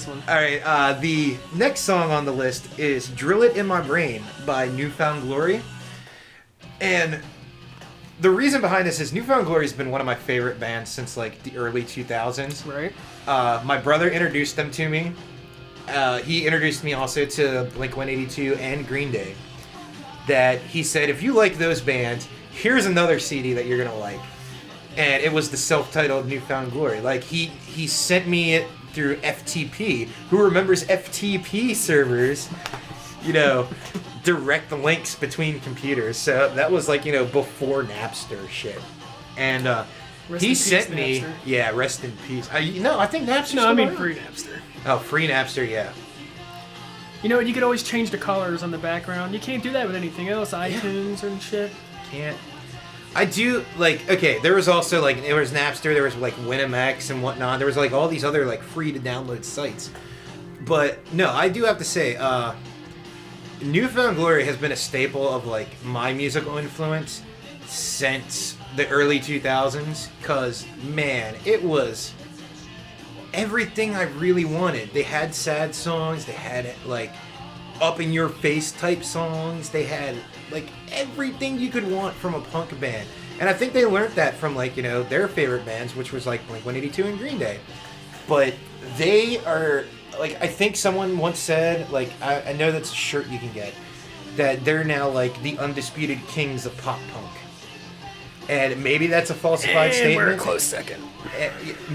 this one. All right, the next song on the list is Drill It in My Brain by New Found Glory. And the reason behind this is New Found Glory has been one of my favorite bands since like the early 2000s. Right. My brother introduced them to me. He introduced me also to Blink-182 and Green Day. That he said, if you like those bands, here's another CD that you're going to like. And it was the self-titled New Found Glory. Like, he sent me it through FTP. Who remembers FTP servers? You know, direct links between computers. So that was like, you know, before Napster shit. And he sent me... Napster. Yeah, rest in peace. No, I think Napster... No, I mean free Napster. Oh, free Napster, yeah. You know, you could always change the colors on the background. You can't do that with anything else. iTunes and shit. Can't. I do, like, okay, there was also, like, there was Napster, there was, like, WinMX and whatnot. There was, like, all these other, like, free-to-download sites. But, no, I do have to say, New Found Glory has been a staple of, like, my musical influence since the early 2000s. Because, man, it was everything I really wanted. They had sad songs, they had, like, up-in-your-face type songs, they had... like everything you could want from a punk band. And I think they learned that from like, you know, their favorite bands, which was like Blink-182 and Green Day. But they are like, I think someone once said, like, I know that's a shirt you can get, that they're now like the undisputed kings of pop punk. And maybe that's a falsified statement. We're a close second.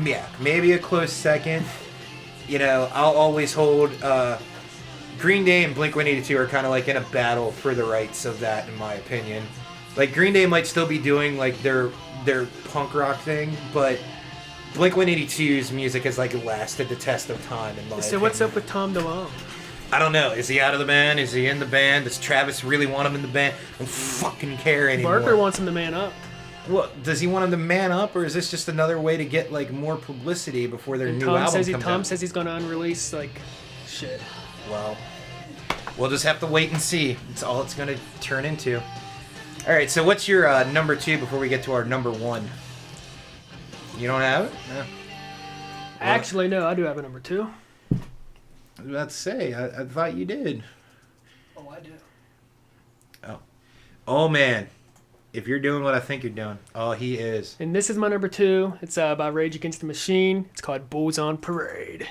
Yeah, maybe a close second. You know, I'll always hold Green Day and Blink-182 are kind of like in a battle for the rights of that, in my opinion. Like, Green Day might still be doing like their punk rock thing, but Blink-182's music has like lasted the test of time, in my opinion. So what's up with Tom DeLonge? I don't know. Is he out of the band? Is he in the band? Does Travis really want him in the band? I don't fucking care anymore. Barker wants him to man up. Well, does he want him to man up, or is this just another way to get like more publicity before their new album comes out? Tom says he's going to unrelease like shit. Well, we'll just have to wait and see. It's all it's going to turn into. All right, so what's your number 2 before we get to our number 1? You don't have it? No. Actually, no, I do have a number 2. I was about to say, I thought you did. Oh, I do. Oh, man. If you're doing what I think you're doing. Oh, he is. And this is my number 2. It's by Rage Against the Machine. It's called Bulls on Parade.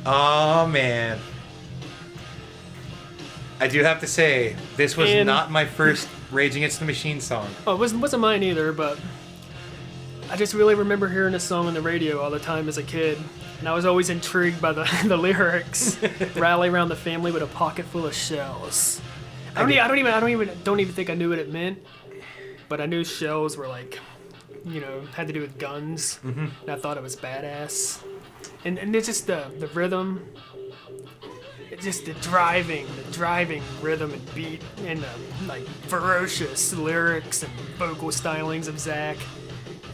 Oh, man. I do have to say, this was not my first Rage Against the Machine song. Oh, it wasn't mine either, but I just really remember hearing this song on the radio all the time as a kid. And I was always intrigued by the lyrics. Rally around the family with a pocket full of shells. I don't even think I knew what it meant. But I knew shells were like, you know, had to do with guns. Mm-hmm. And I thought it was badass. And it's just the rhythm, it's just the driving rhythm and beat, and the like ferocious lyrics and vocal stylings of Zach.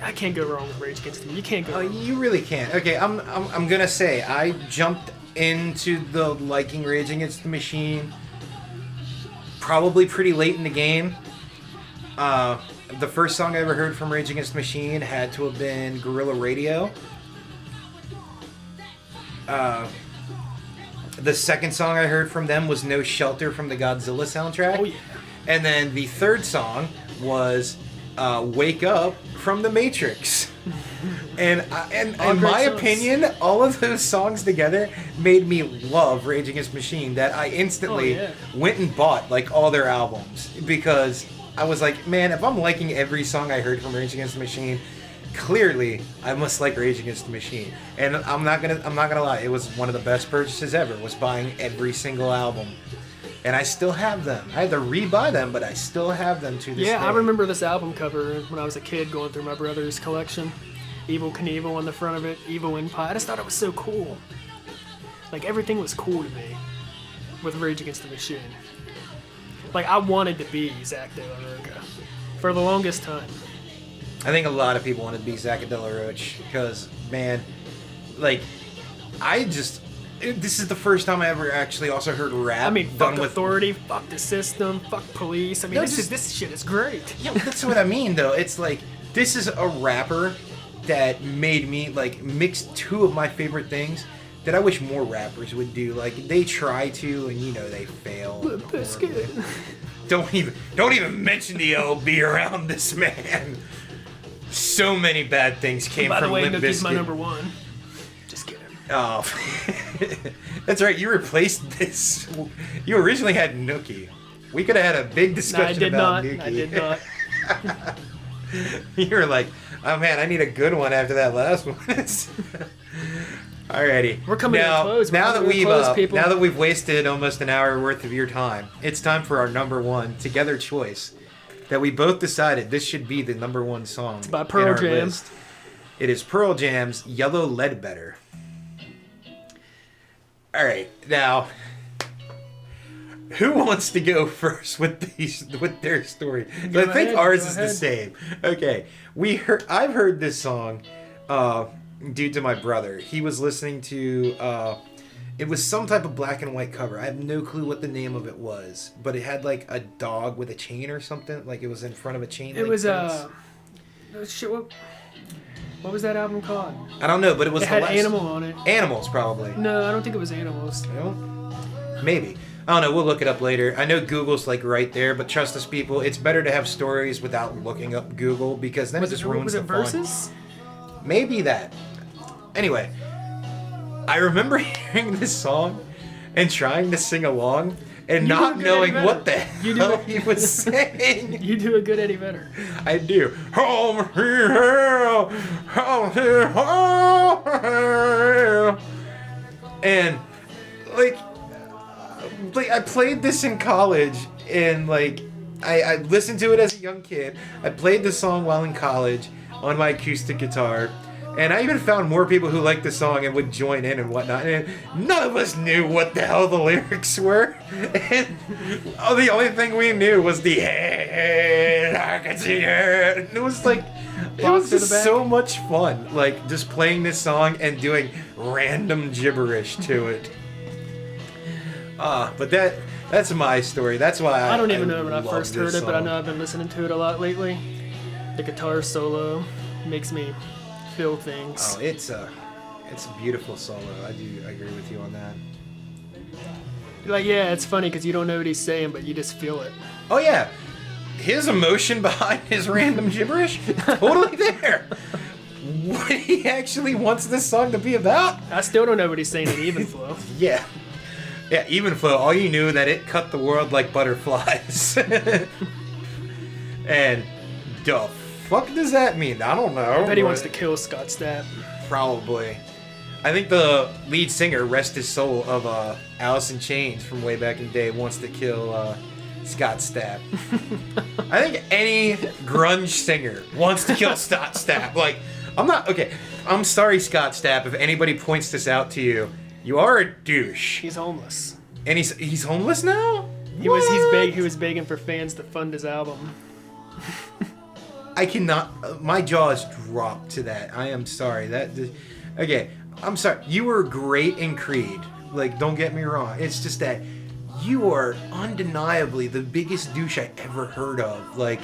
I can't go wrong with Rage Against the Machine. You can't go wrong. You really can't. Okay, I'm gonna say I jumped into the liking Rage Against the Machine probably pretty late in the game. The first song I ever heard from Rage Against the Machine had to have been Guerrilla Radio. The second song I heard from them was No Shelter from the Godzilla soundtrack. Oh, yeah. And then the third song was Wake Up from The Matrix. And in my opinion, all of those songs together made me love Rage Against the Machine, that I instantly went and bought like all their albums, because I was like, man, if I'm liking every song I heard from Rage Against the Machine, clearly I must like Rage Against the Machine. And I'm not gonna lie, it was one of the best purchases ever, was buying every single album. And I still have them. I had to re-buy them, but I still have them to this day. Yeah, I remember this album cover when I was a kid going through my brother's collection. Evil Knievel on the front of it, Evil Empire. I just thought it was so cool. Like, everything was cool to me with Rage Against the Machine. Like, I wanted to be Zach De La Rocha for the longest time. I think a lot of people wanted to be Zach De La Rocha because, man, like, this is the first time I ever actually also heard rap. I mean, fuck authority, fuck the system, fuck police. I mean, this shit is great. Yeah, that's what I mean, though. It's like, this is a rapper that made me like mix two of my favorite things that I wish more rappers would do. Like they try to, and they fail. Limp Bizkit. Don't even mention the LB around this man. So many bad things came By from the way, Limp Nookie's my Bizkit. number one. Just kidding. Oh, that's right. You replaced this. You originally had Nookie. We could have had a big discussion about Nookie. I did not. You were like, oh man, I need a good one after that last one. Alrighty. We're coming to a close. Now that People. we've wasted almost an hour worth of your time, it's time for our number one together choice that we both decided this should be the number one song. It's by Pearl Jam. List. It is Pearl Jam's Yellow Ledbetter. Alright, now who wants to go first with their story? I think ours is the same. Okay, I've heard this song due to my brother. He was listening to it was some type of black and white cover. I have no clue what the name of it was, but it had like a dog with a chain or something. Like it was in front of a chain. It was shit. What was that album called? I don't know, but it was. It had Animal on it. Animals, probably. No, I don't think it was Animals. No? Maybe. I don't know. We'll look it up later. I know Google's like right there, but trust us, people. It's better to have stories without looking up Google because then it just ruins the fun. Was it Versus? Maybe that. Anyway, I remember hearing this song and trying to sing along and not knowing what the hell he was saying. You do a good Eddie Vedder. I do. And like I played this in college, and like I listened to it as a young kid. I played this song while in college on my acoustic guitar. And I even found more people who liked the song and would join in and whatnot. And none of us knew what the hell the lyrics were. And the only thing we knew was the "Hey, I can see it." And it was like, it was just so much fun. Like, just playing this song and doing random gibberish to it. But that's my story. That's why I don't even know when I first heard it, song. but I know I've been listening to it a lot lately. The guitar solo makes me feel things. Oh, it's a beautiful solo. I agree with you on that. Like, yeah, it's funny because you don't know what he's saying, but you just feel it. Oh yeah, his emotion behind his random gibberish, totally there. What he actually wants this song to be about? I still don't know what he's saying in Even Flow. Yeah, Even Flow. All you knew that it cut the world like butterflies. And the fuck does that mean? I don't know. I bet he wants to kill Scott Stapp. Probably. I think the lead singer, rest his soul, of Alice in Chains from way back in the day, wants to kill Scott Stapp. I think any grunge singer wants to kill Scott Stapp. Like, I'm sorry, Scott Stapp, if anybody points this out to you. You are a douche. He's homeless. And he's homeless now? He was begging for fans to fund his album. I cannot. My jaws dropped to that. I am sorry. Okay, I'm sorry. You were great in Creed. Like, don't get me wrong. It's just that you are undeniably the biggest douche I ever heard of. Like,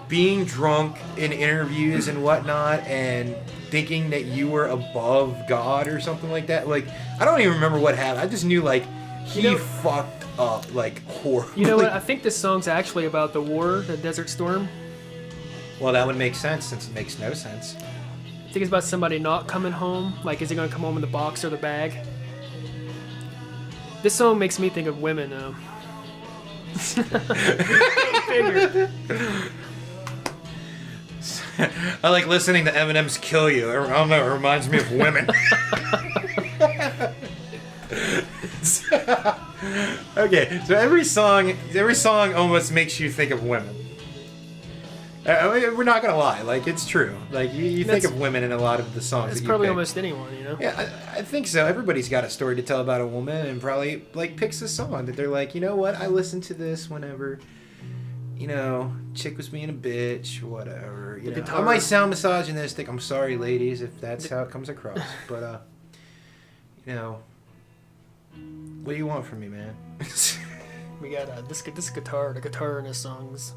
being drunk in interviews and whatnot, and thinking that you were above God or something like that. Like, I don't even remember what happened. I just knew like he fucked up like horribly. You know what? I think this song's actually about the war, the Desert Storm. Well, that would make sense since it makes no sense. I think it's about somebody not coming home. Like, is he going to come home in the box or the bag? This song makes me think of women, though. I like listening to Eminem's "Kill You." I don't know, it reminds me of women. Okay, so every song almost makes you think of women. We're not gonna lie, like, it's true. Like, you think of women in a lot of the songs. It's that you probably pick. almost anyone, you know. Yeah, I think so. Everybody's got a story to tell about a woman, and probably like picks a song that they're like, you know what, I listen to this whenever, you know, chick was being a bitch, whatever. You know, I might sound misogynistic. I'm sorry, ladies, if that's how it comes across. But you know, what do you want from me, man? We got this guitar. The guitar in this song's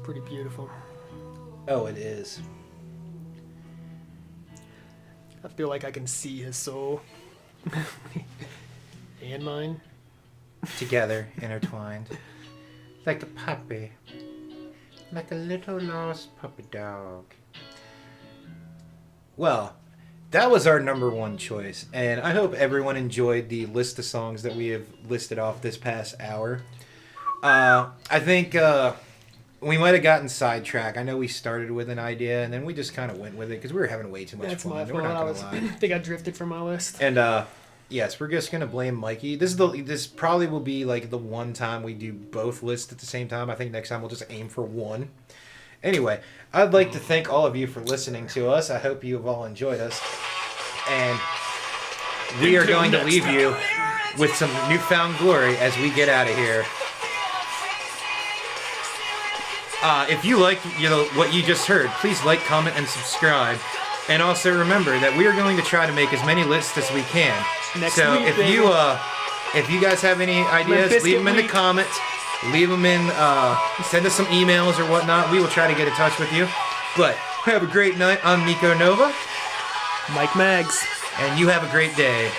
pretty beautiful. Oh, it is. I feel like I can see his soul. And mine. Together, intertwined. Like a puppy. Like a little lost puppy dog. Well, that was our number one choice. And I hope everyone enjoyed the list of songs that we have listed off this past hour. I think we might have gotten sidetracked. I know we started with an idea, and then we just kind of went with it because we were having way too much That's fun. my We're fault. not I gonna was, lie. I think I drifted from my list. And yes, we're just gonna blame Mikey. This probably will be like the one time we do both lists at the same time. I think next time we'll just aim for one. Anyway, I'd like to thank all of you for listening to us. I hope you have all enjoyed us. And we are going to leave you with some newfound glory as we get out of here. If you liked what you just heard, please like, comment, and subscribe. And also remember that we are going to try to make as many lists as we can. Next So week, if you guys have any ideas, leave them in the comments. Leave them in, send us some emails or whatnot. We will try to get in touch with you. But have a great night. I'm Neko Nova. Mike Maggz. And you have a great day.